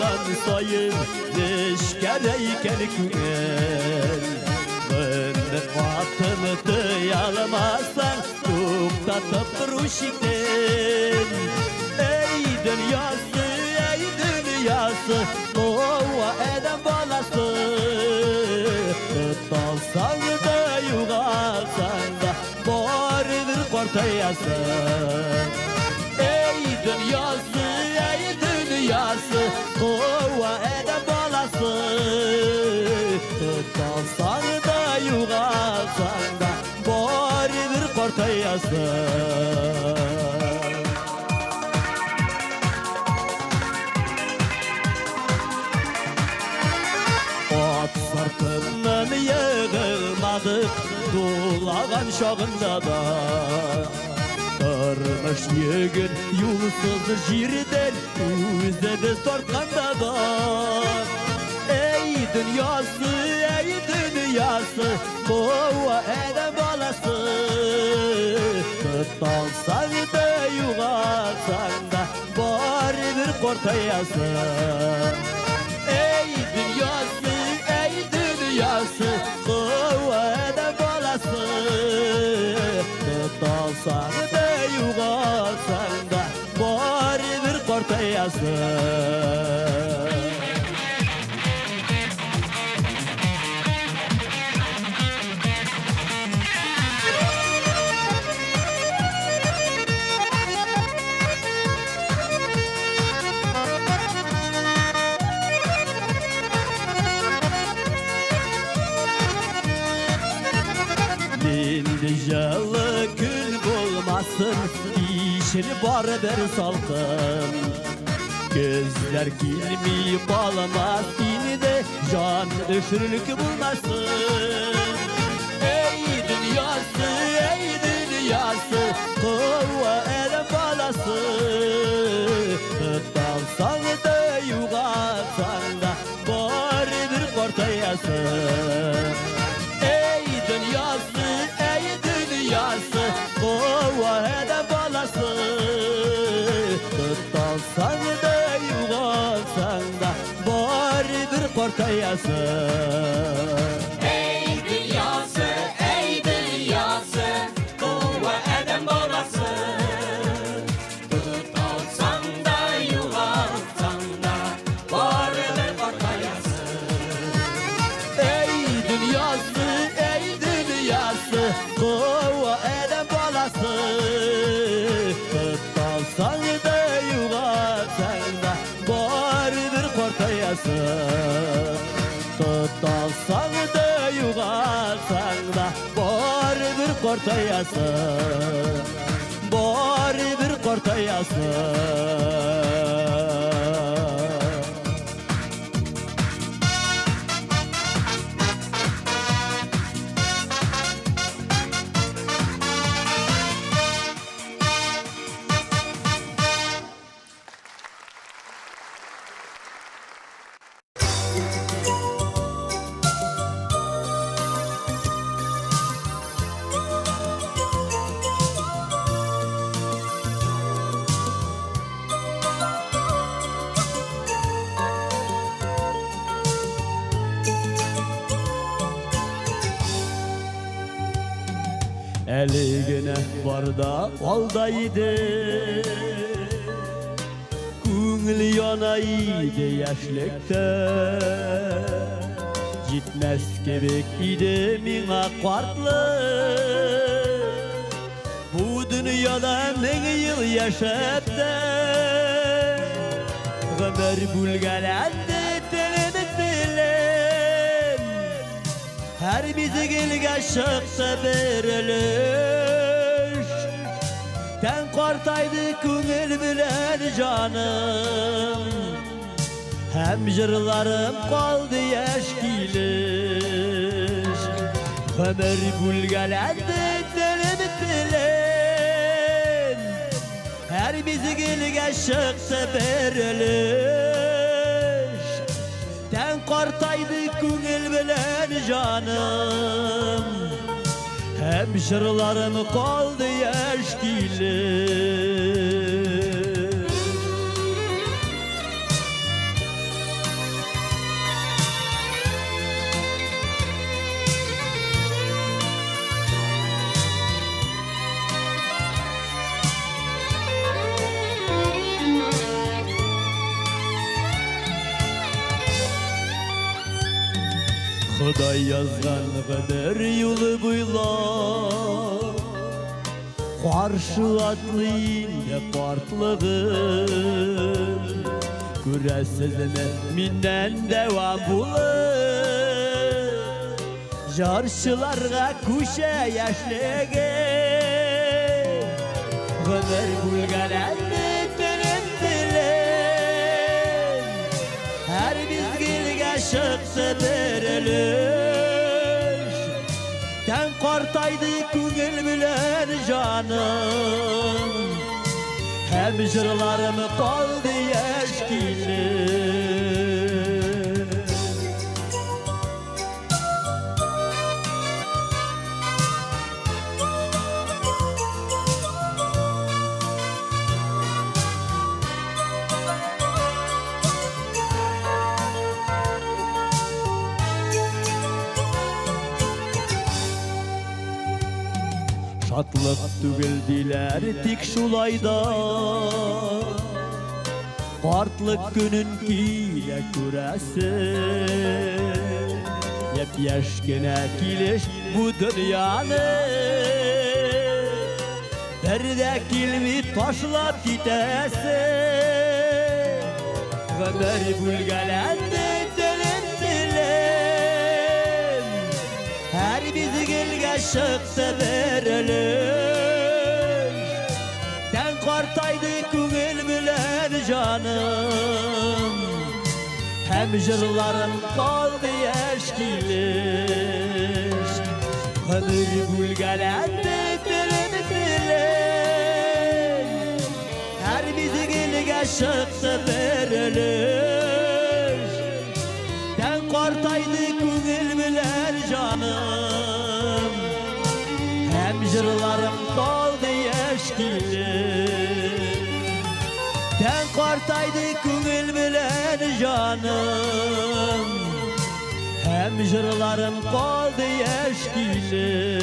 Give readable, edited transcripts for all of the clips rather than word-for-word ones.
olgan sayın neşkereyken küngel Ömür vatını duyalmazsan tuktatıp duruşikten Ey dünyası, ey dünyası Nova eden balası Tutalsan da yugalsan da Baridir kortayasın Ey dünyası, ey dünyası Nova eden balası Tutalsan da yugalsan da Baridir kortayasın Sırtından yığılmadık Dulagan şağında da Durmuş yığın yolsuz jirden Üzede sortkanda da Ey dünyası, ey dünyası Kova eden balası Tutalsan da yugalsan da Bari bir kortayasın Ey dünyası, ey dünyası Kuvvede balası Tutalsan da yugalsan da Bari bir kortayasın Dijalı gül bulmasın İşini bar eder salkın Gözler gülmeyip bağlamaz Yine de can öşürlük bulmasın Ey dünyası, ey dünyası Kova eden balası Tutalsan da yugalsan da Bari bir kortayasın Ey dünyası, ey dünyası Kova eden balası Tutalsan da yugalsan da Bari bir kortayasın Ey dünyası, ey dünyası Kova eden balası Tutalsan da yugalsan da Bari bir kortayasın Ey dünyası, ey dünyası Kova eden balası Tutalsan da yugalsan da Bari bir kortayasın Tutalsan da yugalsan da Bari bir kortayasın Bari bir kortayasın Eligine var da oldaydı Көңіл yanaydı yaşlıkta Gitmez kebek idi mina kartlı Bu dünyada ming yıl yaşap da Ömür bulgalendi dilimi dilim Her bizgilge çıktı bir ölüş Ten kortaydı көңіл bilen canım Hem jırlarım kaldı yaş giliş Ömür bulgalendi dilimi dilim Her bizgilge çıktı bir ölüş Ten kortaydı көңіл bilen canım Hem jırlarım kaldı yaş giliş Xuday yazgan kadar yolu buyla Karşı atlayın hep farklığın Küresizine minden devam bulur Jarşılarga kuşa yaşlıgın Ömür bulgalandı dönüm dilim Her bizgilge şıktıdır ölüş Ten kartaydı kugül bilen canım Hem jırlarım kaldı eşkili Şatlık tügül diler tik şulayda Kartlık günün kiyle küresin Yep yaşkine kiliş bu dünyanı Derde kilmi taşlap gitesin Ömer bulgalendi dilim dilim Her bizi gilge şıktı verilir Ten kartaydı kugül bilen canım Hem jırlarım kaldı eşkiliş Ömür bulgalendi dilim dilim Her bizi gilge şıktı verilir Ten kartaydı kugül bilen canım Hem jırlarım kaldı eşkili Ten kartaydı kugül bilen canım Hem jırlarım kaldı eşkili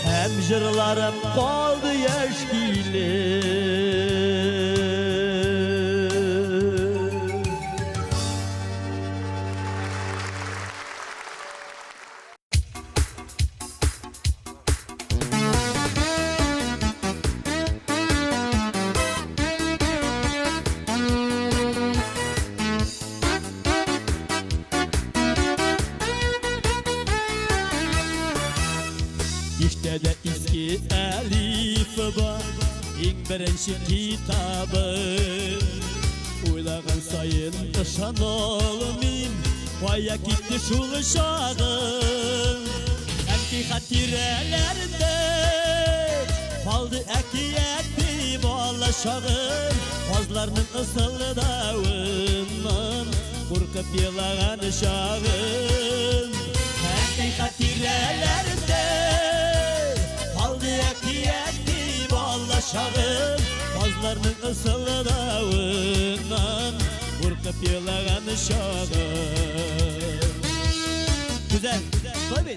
Hem jırlarım kaldı eşkili İşte de eski elif var İlk birinci kitabı Uylagan sayın ışan olmayım Vaya gitti şul şağın Emki hatirelerinde Kaldı ekiyeti bala şağın Fazlarının ısılı davından Korkup yılan şağın Emki hatirelerinde Şağım Fazlarının ısılı davından Korkup yılan şağım Güzel, tabii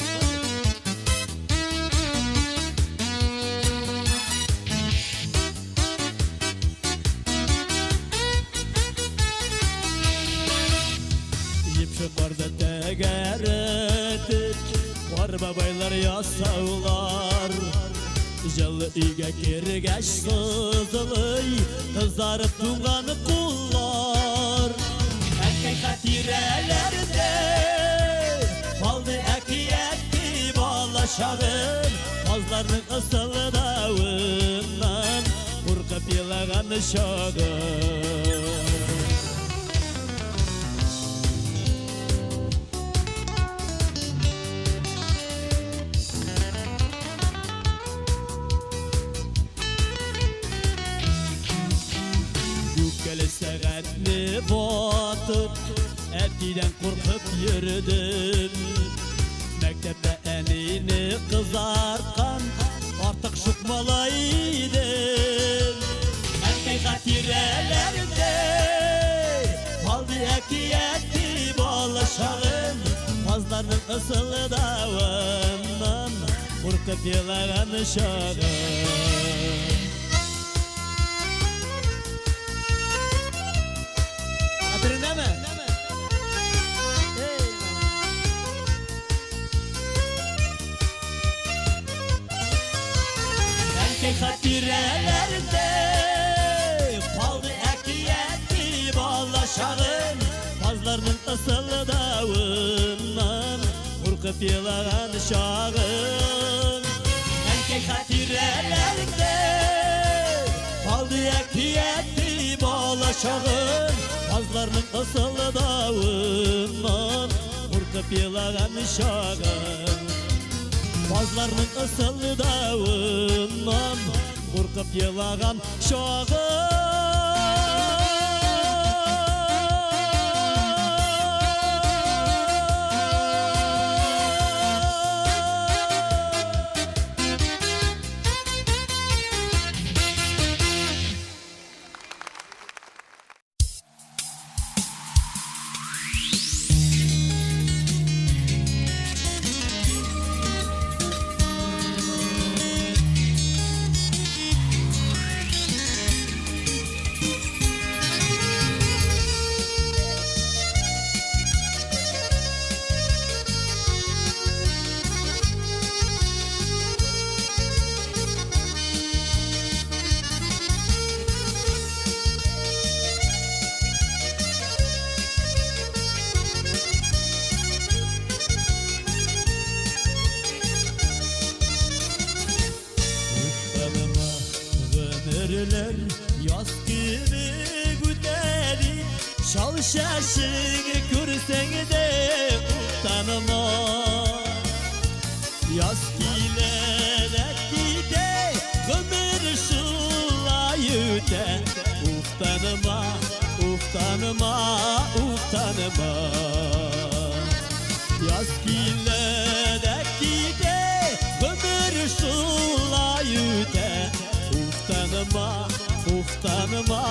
Yipşıklarda teger ettik Var babaylar yasavlar Jalı üge kirgeç sızılay Kızarıp tuğanı kullar Erkek hatirelerde Kaldı ekiyetli bala şağın Fazlarının ısılı davından Korkup yılan şağın Segatni batıp Etiden korkup yürüdüm Mektepte enini kızarkan Artık şukmalaydım Erkek hatirelerde Kaldı ekiyetli bala şağın Fazlarının ısılı davından Korkup yılan şağın Hatırında mı? Hey. erkek hatirelerde kaldı ekiyeti bağlaşağın pazlarının ısılı davından korkup yılağın şağın erkek hatirelerde kaldı ekiyeti bağlaşağın pazlarının ısılı davından korkup yılağın şağın Bazlarının ısıl dağından korkup yılağan Yaz gibi güdeli Şal şaşını görsen de utanma Yaz giledeki de ömür şulayı de Uftanma, uftanma, uftanma Yaz giledeki de ömür şulayı de Uftanma, uftanma,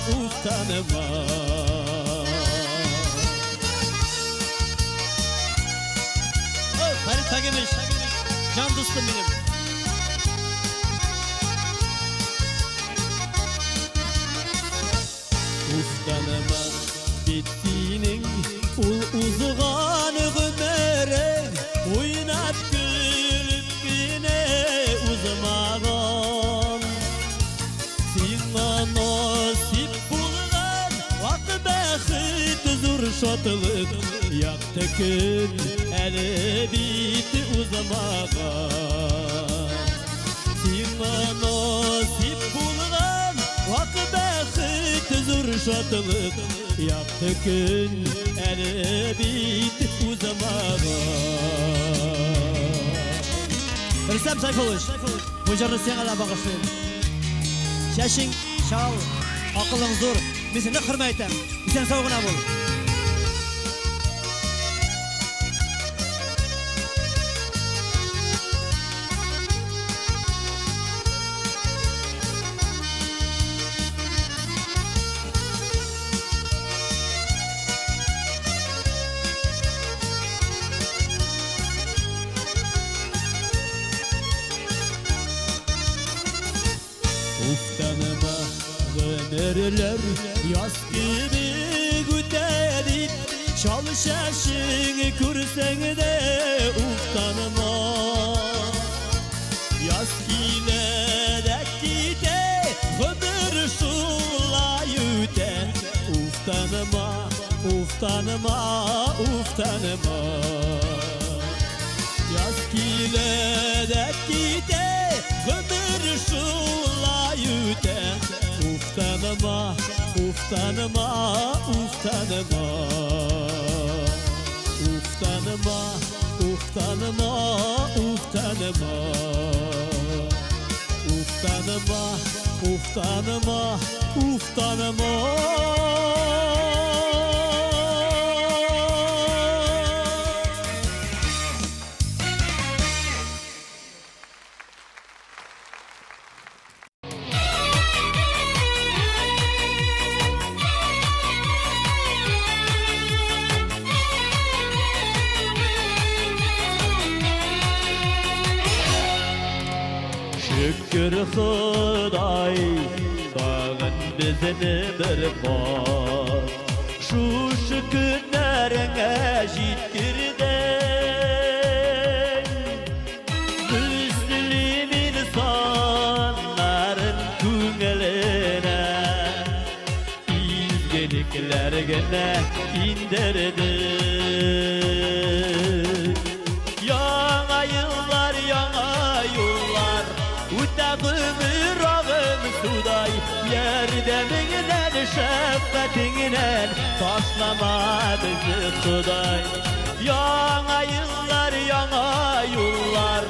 uftanma Halit Tagemiş, can dostum benim Uftanma bittiğinin uzğan ömere Oynat gülüp yine uzmağın Nasip bulgan vakti baxit zur şotlık Yaktı gün eli bitti uzamağa Sima nasip bulgan vakti baxit zur şotlık Yaktı gün eli bitti uzamağa Rüstem Sayfoğluş, bu jarını sen ala bağışlayın Şaşın, şal, akılın zor, men seni hürmet etem. Sen sağgına bol. Uftanma ömürler yaz gibi güdeli Çal şaşını görsen de uftanma Yaz giledeki de ömür şulayı de Uftanma, uftanma, uftanma Yaz giledeki de ömür şulayı de Uftanma, uftanma, uftanma Uftanma, uftanma, uftanma Uftanma, uftanma, uftanma Şükür Xuday bağın bizini bir bak Şu günlerine jittirdin Müslüm insan yerine indirdi. Yana yıllar, yana yollar, uta ömür ağım suday, yerdeminden şefkatinden taşlama bizi Xuday. Yana yıllar, yana yollar,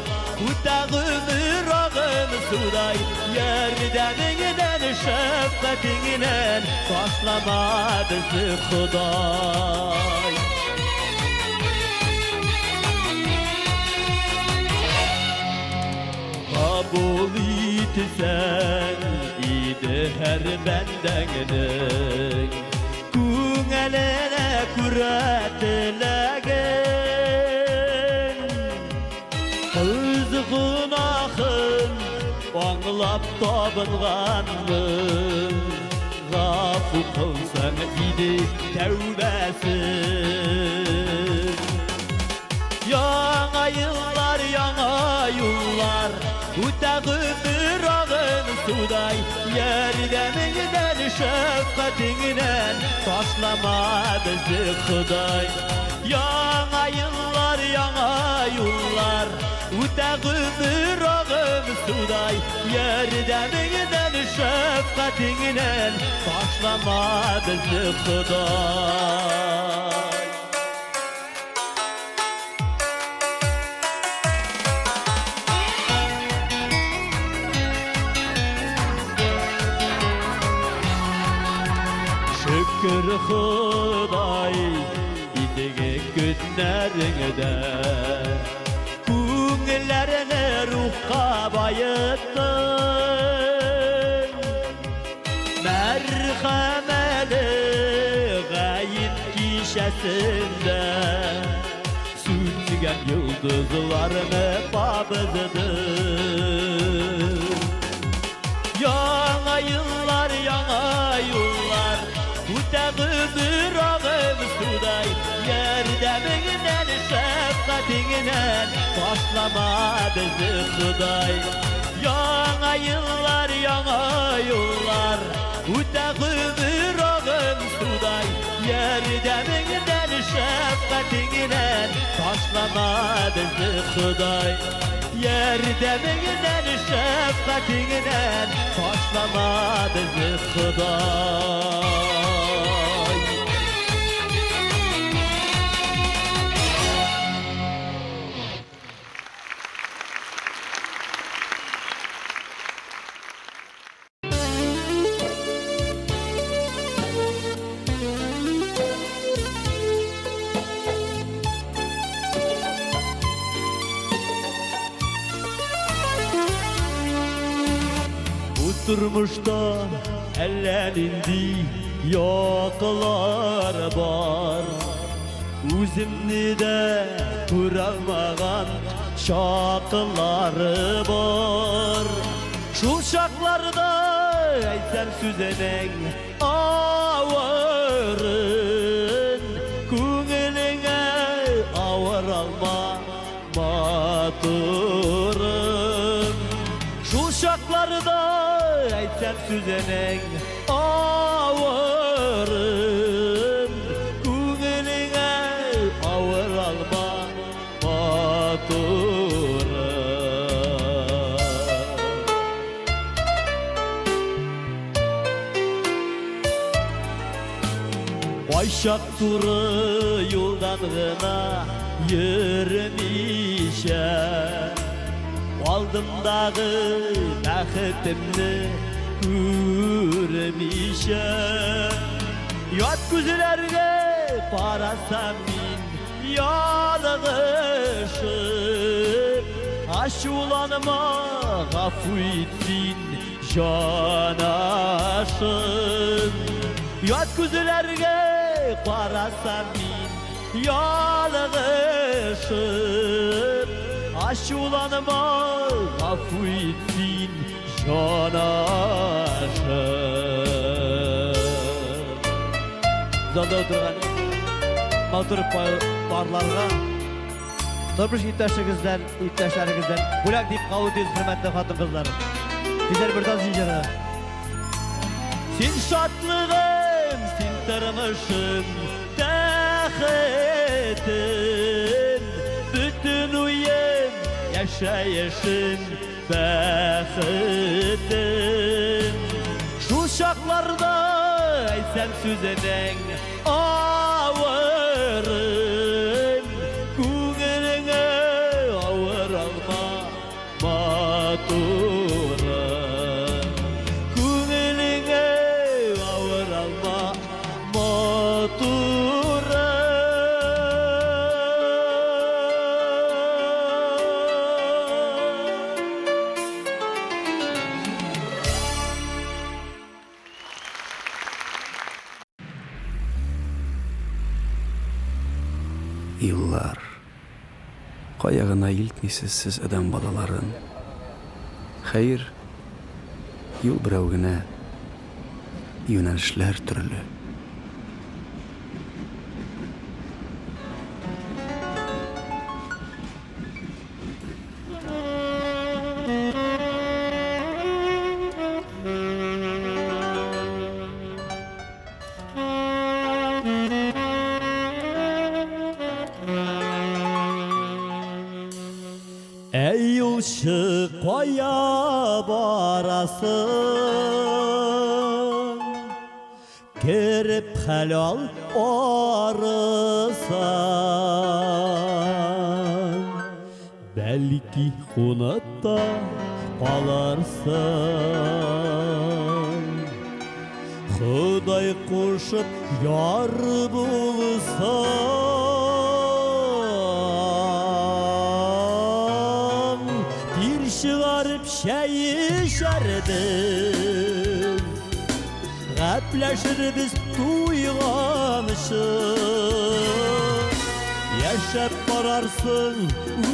uta ömür ağım suday, yerdeminden şefkatinden taşlama bizi Xuday. Kabul etsen idi her bendenin, Күңеліне күрәтілеген, Қыз ғынақын аңлап табынғанмын, Ғафу қылсаң иді тәубәсін. Яңа yıllar, яңа yollar, Uta ömür ağın suday, yerdeminden şefkatinden taşlama bizi Xuday. Yaңа yıllar, яңа yollar, Uta ömür ağın suday, yerdeminden şefkatinden taşlama bizi Xuday. Şükür Xuday idige günlerinde, Күңелләрне ruhqa bayıttın, Mərhəməli gayet kişəsində, Sütügən yıldızlarını babızdın. Yaңа yıllar, yaңа yollar, Uta ömür ağım suday, yerdeminden şefkatinden taşlama bizi Xuday. Yaңа yıllar, yaңа yollar, Uta ömür ağım suday, yerdeminden şefkatinden taşlama bizi Xuday. Yerdeminden şefkatinden taşlama bizi Xuday. Durmuşda ellerinde yoklar var, Üzümni de kuramagan şakıları var. Şu şaklarda aytsam süzening ağırın, Көңіліңе ağır alma maturun. Şu şaklarda aytsam süzening ağırın, Көңіліңе ağır alma maturun. Ayşak turu yoldan gına yürümüşe, Aldımдағы бәхетімні көрмейші. Ят күзілерге қарасам мен ялығышып, Ашуланыма ғафу етсін жанашым. Ят күзілерге қарасам мен ялығышып, Ашуланыma ғафу етсін жанашым. Залда отырған матур барларға, Нұрбүш иптәшләрігізден бүләк дейіп қалу дейіз, құрметті қатын қыздар. Біздер бір тас жинжары. Сен шатлығым, сен yaptırmışım Dəxitin bütün uyum yaşayışın Bəxitin Şu şaklarda sen süzeden ağırın Kuğeline ağır alma maturun Kuğeline ağır alma Yıllar Kayağına iltmisiz siz adam balaların Hayır Yıl birovgine Yönelişler türlü Ey yolcu koya barasın Girip helal arısan Belki hunutta kalarsın Huday koşup yar bulsan Bir çıkarıp şerdim Gepleşir biz duyganışım Yaşap bararsın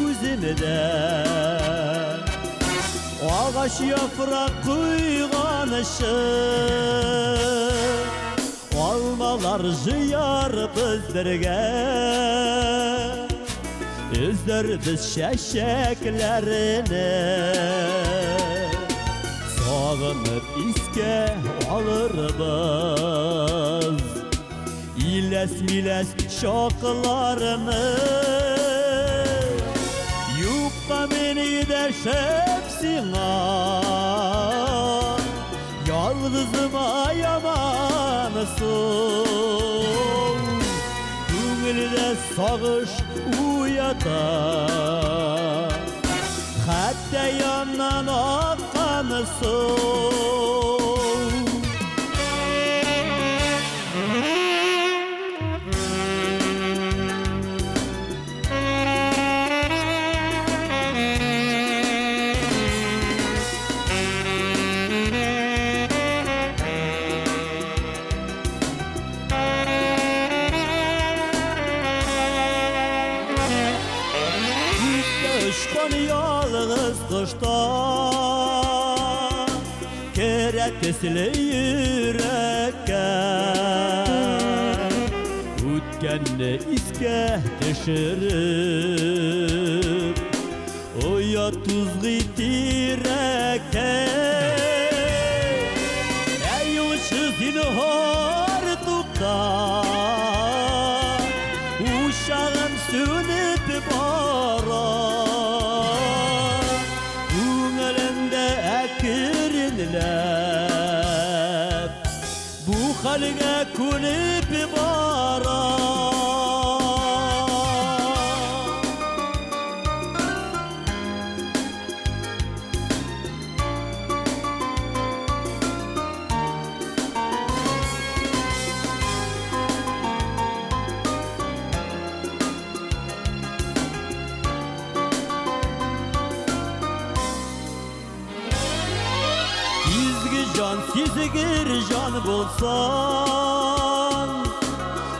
üzünü de Ağaç yaprak kuyganışım Almalar jıyar bizlerge Üzler biz şeşeklerini Sağınıp iske alırız İles miles şoklarını Yupka beni de şepsina Yalnızıma yamanısın Gönülde sağış uyatar Hatta yandan akanısın Düşkan yalnız kışta Keretesli yürekke Ütkenni iske teşirip Oya tuzlu tirekke Ey uçu zinhar tukta Uşağım sönüp bara Bu halge kulüp bara Can sizgir can bulsan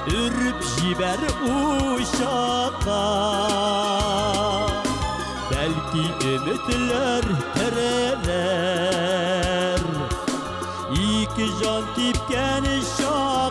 Ürüp jiber uşaqa Belki ümitler tereler İki can tipken şaqa